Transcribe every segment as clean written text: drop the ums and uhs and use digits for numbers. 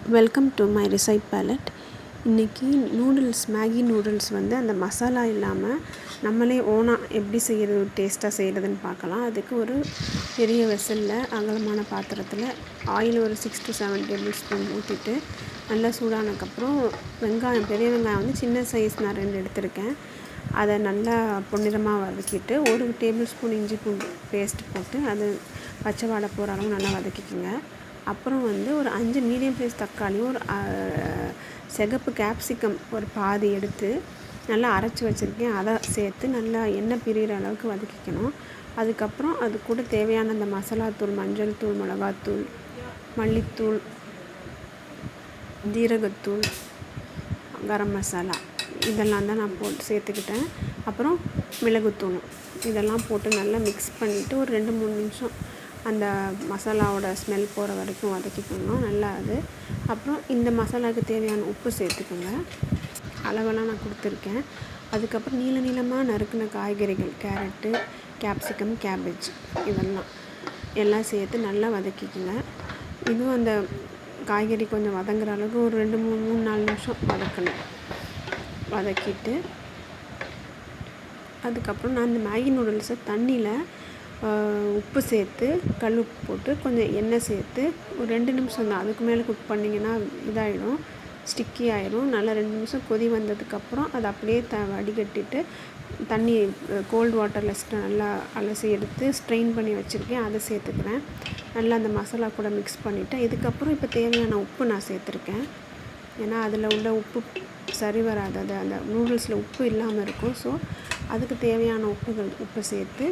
Welcome to my recite palette. இன்றைக்கி Maggi noodles வந்து அந்த மசாலா இல்லாமல் நம்மளே ஓனாக எப்படி செய்கிறது, டேஸ்ட்டாக செய்கிறதுன்னு பார்க்கலாம். அதுக்கு ஒரு பெரிய வெசலில் அகலமான பாத்திரத்தில் ஆயில் ஒரு 6 to 7 டேபிள் ஸ்பூன் ஊற்றிட்டு நல்லா சூடானதுக்கப்புறம் பெரிய வெங்காயம் வந்து சின்ன சைஸ் நான் 2 எடுத்திருக்கேன். அதை நல்லா பொன்னிறமாக வதக்கிட்டு 1 டேபிள் ஸ்பூன் இஞ்சி பூண்டு பேஸ்ட் போட்டு அது பச்சை வாடை போகிற அளவு நல்லா வதக்கிக்கோங்க. அப்புறம் வந்து ஒரு 5 மீடியம் சைஸ் தக்காளியும் ஒரு சிகப்பு கேப்சிகம் ஒரு பாதி எடுத்து நல்லா அரைச்சி வச்சுருக்கேன். அதை சேர்த்து நல்லா எண்ணெய் பிரிகிற அளவுக்கு வதக்கிக்கணும். அதுக்கப்புறம் அது கூட தேவையான அந்த மசாலாத்தூள், மஞ்சள் தூள், மிளகாத்தூள், மல்லித்தூள், ஜீரகத்தூள், கரம் மசாலா இதெல்லாம் தான் நான் போட்டு சேர்த்துக்கிட்டேன். அப்புறம் மிளகுத்தூளும் இதெல்லாம் போட்டு நல்லா மிக்ஸ் பண்ணிவிட்டு ஒரு 2-3 நிமிஷம் அந்த மசாலாவோட ஸ்மெல் போகிற வரைக்கும் வதக்கிக்கணும் நல்லா அது. அப்புறம் இந்த மசாலாவுக்கு தேவையான உப்பு சேர்த்துக்கோங்க. அளவெல்லாம் நான் கொடுத்துருக்கேன். அதுக்கப்புறம் நீளமாக நறுக்கின காய்கறிகள், கேரட்டு, கேப்சிகம், கேபேஜ் எல்லாம் சேர்த்து நல்லா வதக்கிக்கோங்க. இதுவும் அந்த காய்கறி கொஞ்சம் வதங்குற அளவுக்கு ஒரு 2-3-4 நிமிஷம் வதக்கிட்டு அதுக்கப்புறம் நான் இந்த மேகி நூடுல்ஸை தண்ணியில் உப்பு சேர்த்து கல் உப்பு போட்டு கொஞ்சம் எண்ணெய் சேர்த்து ஒரு 2 நிமிஷம் தான், அதுக்கு மேலே குக் பண்ணிங்கன்னா இதாகிடும், ஸ்டிக்கி ஆகிடும். நல்லா 2 நிமிஷம் கொதி வந்ததுக்கப்புறம் அதை அப்படியே வடிகட்டிட்டு தண்ணி கோல்டு வாட்டரில் நல்லா அலசி எடுத்து ஸ்ட்ரெயின் பண்ணி வச்சுருக்கேன். அதை சேர்த்துக்கிறேன். நல்லா அந்த மசாலா கூட மிக்ஸ் பண்ணிவிட்டு இதுக்கப்புறம் இப்போ தேவையான உப்பு நான் சேர்த்துருக்கேன். ஏன்னா அதில் உள்ள உப்பு சரி வராது, அது அந்த நூடுல்ஸில் உப்பு இல்லாமல் இருக்கும். ஸோ அதுக்கு தேவையான உப்பு சேர்த்து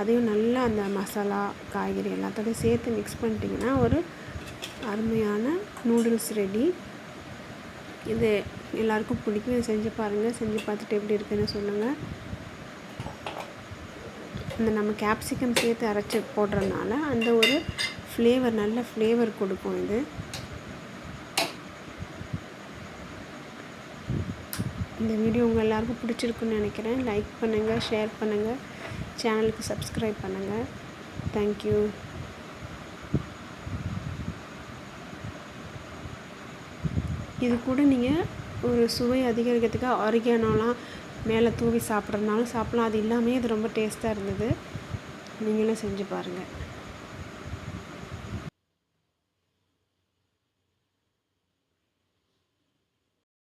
அதையும் நல்லா அந்த மசாலா, காய்கறி எல்லாத்தோடையும் சேர்த்து மிக்ஸ் பண்ணிட்டிங்கன்னா ஒரு அருமையான நூடுல்ஸ் ரெடி. இது எல்லாருக்கும் பிடிக்கும். இதை செஞ்சு பாருங்கள். செஞ்சு பார்த்துட்டு எப்படி இருக்குன்னு சொல்லுங்கள். இந்த நம்ம கேப்சிகம் சேர்த்து அரைச்சி போடுறதுனால அந்த ஒரு நல்ல ஃப்ளேவர் கொடுக்கும். இது இந்த வீடியோ உங்கள் எல்லாருக்கும் பிடிச்சிருக்குன்னு நினைக்கிறேன். லைக் பண்ணுங்கள், ஷேர் பண்ணுங்கள், சேனலுக்கு சப்ஸ்கிரைப் பண்ணுங்கள். தேங்க்யூ. இது கூட நீங்கள் ஒரு சுவை அதிகரிக்கிறதுக்கு ஆரிகானோலாம் மேலே தூவி சாப்பிட்றதுனாலும் சாப்பிட்லாம். அது இல்லாமல் இது ரொம்ப டேஸ்ட்டாக இருந்தது. நீங்களும் செஞ்சு பாருங்கள்.